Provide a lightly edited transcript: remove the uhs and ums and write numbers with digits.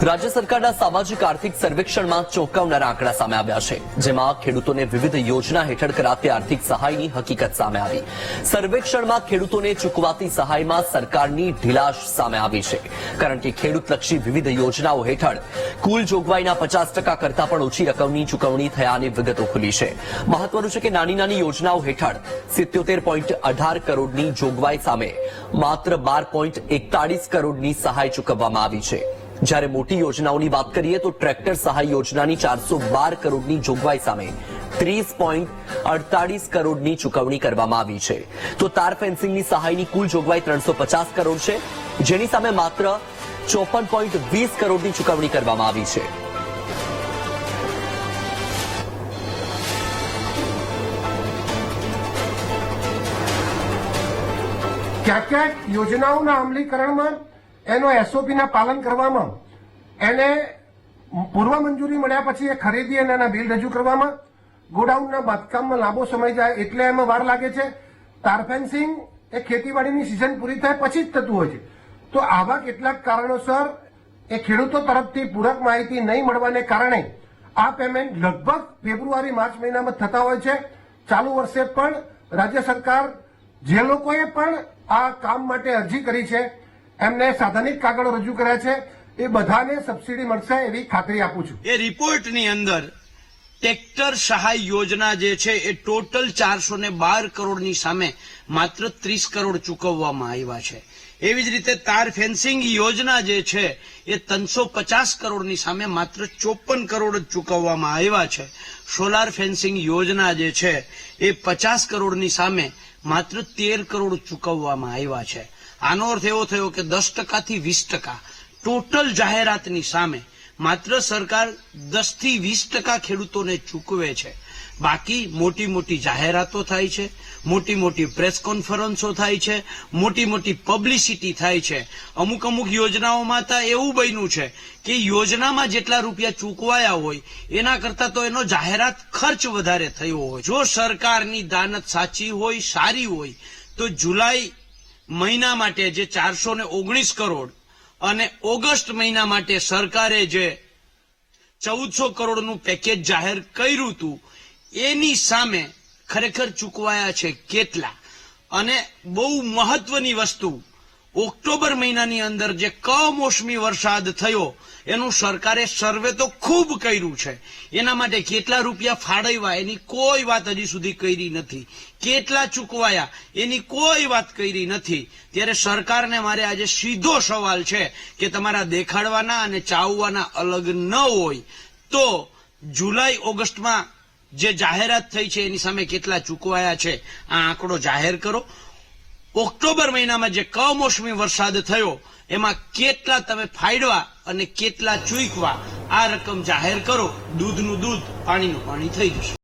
રાજ્ય સરકારના સામાજિક આર્થિક સર્વેક્ષણમાં ચોંકાવનારા આંકડા સામે આવ્યા છે, જેમાં ખેડૂતોને વિવિધ યોજના હેઠળ કરાતી આર્થિક સહાયની હકીકત સામે આવી। સર્વેક્ષણમાં ખેડૂતોને ચૂકવાતી સહાયમાં સરકારની ઢીલાશ સામે આવી છે, કારણ કે ખેડૂતલક્ષી વિવિધ યોજનાઓ હેઠળ કુલ જોગવાઈના 50% કરતાં પણ ઓછી રકમની ચૂકવણી થયાની વિગતો ખુલી છે। મહત્વનું છે કે નાની યોજનાઓ હેઠળ 77.18 કરોડની જોગવાઈ સામે માત્ર 12.41 કરોડની સહાય ચૂકવવામાં આવી છે। જ્યારે મોટી યોજનાઓની વાત કરીએ તો ટ્રેક્ટર સહાય યોજનાની 412 કરોડની જોગવાઈ સામે 30.48 કરોડની ચૂકવણી કરવામાં આવી છે। તો તાર ફેન્સિંગની સહાયની કુલ જોગવાઈ 350 કરોડ છે, જેની સામે માત્ર 54.20 કરોડની ચૂકવણી કરવામાં આવી છે। ક્યાંક યોજનાઓના અમલીકરણમાં એનો એસઓપીના પાલન કરવામાં, એને પૂર્વ મંજૂરી મળ્યા પછી એ ખરીદી અને એના બિલ રજૂ કરવામાં, ગોડાઉનના બાંધકામમાં લાંબો સમય જાય એટલે એમાં વાર લાગે છે। તાર ફેન્સિંગ એ ખેતીવાડીની સિઝન પૂરી થાય પછી જ થતું હોય છે। તો આવા કેટલાક કારણોસર એ ખેડૂતો તરફથી પૂરક માહિતી નહીં મળવાને કારણે આ પેમેન્ટ લગભગ ફેબ્રુઆરી માર્ચ મહિનામાં થતા હોય છે। ચાલુ વર્ષે પણ રાજ્ય સરકાર જે લોકોએ પણ આ કામ માટે અરજી કરી છે એમને સાધનિક કાગળો રજૂ કર્યા છે, એ બધાને સબસિડી મળશે એવી ખાતરી આપું છું। એ રિપોર્ટની અંદર ટ્રેક્ટર સહાય યોજના જે છે એ ટોટલ 412 કરોડની સામે માત્ર 30 કરોડ ચૂકવવામાં આવ્યા છે। એવી જ રીતે તાર ફેન્સિંગ યોજના જે છે એ 350 કરોડની સામે માત્ર 54 કરોડ જ ચૂકવવામાં આવ્યા છે। સોલાર ફેન્સિંગ યોજના જે છે એ 50 કરોડની સામે માત્ર 13 કરોડ ચૂકવવામાં આવ્યા છે। આનો અર્થ એવો થયો કે 10% થી 20% ટોટલ જાહેરાતની સામે માત્ર સરકાર 10 થી 20% ખેડૂતોને ચૂકવે છે। બાકી મોટી જાહેરાતો થાય છે, મોટી પ્રેસ કોન્ફરન્સો થાય છે, મોટી પબ્લિસિટી થાય છે। અમુક યોજનાઓમાં તો એવું બન્યું છે કે યોજનામાં જેટલા રૂપિયા ચૂકવાયા હોય એના કરતાં તો એનો જાહેરાત ખર્ચ વધારે થયો હોય। જો સરકારની દાનત સાચી હોય, સારી હોય, તો જુલાઈ મહિના માટે જે 419 કરોડ અને ઓગસ્ટ મહિના માટે સરકારે જે 1400 કરોડનું પેકેજ જાહેર કર્યું હતું એની સામે ખરેખર ચૂકવાયા છે કેટલા। અને બહુ મહત્વની વસ્તુ, ઓક્ટોબર મહિનાની અંદર જે કમોસમી વરસાદ થયો એનું સરકારે સર્વે તો ખૂબ કર્યું છે, એના માટે કેટલા રૂપિયા ફાળવ્યા એની કોઈ વાત હજી સુધી કરી નથી, કેટલા ચૂકવાયા એની કોઈ વાત કરી નથી। ત્યારે સરકારને મારે આજે સીધો સવાલ છે કે તમારા દેખાડવાના અને ચાવવાના અલગ ન હોય તો જુલાઈ ઓગસ્ટમાં જે જાહેરાત થઈ છે એની સામે કેટલા ચૂકવાયા છે આ આંકડો જાહેર કરો। ઓક્ટોબર મહિનામાં જે કમોસમી વરસાદ થયો એમાં કેટલા તમે ફાળવા અને કેટલા ચૂકવા આ રકમ જાહેર કરો। દૂધનું દૂધ, પાણીનું પાણી થઈ જશે।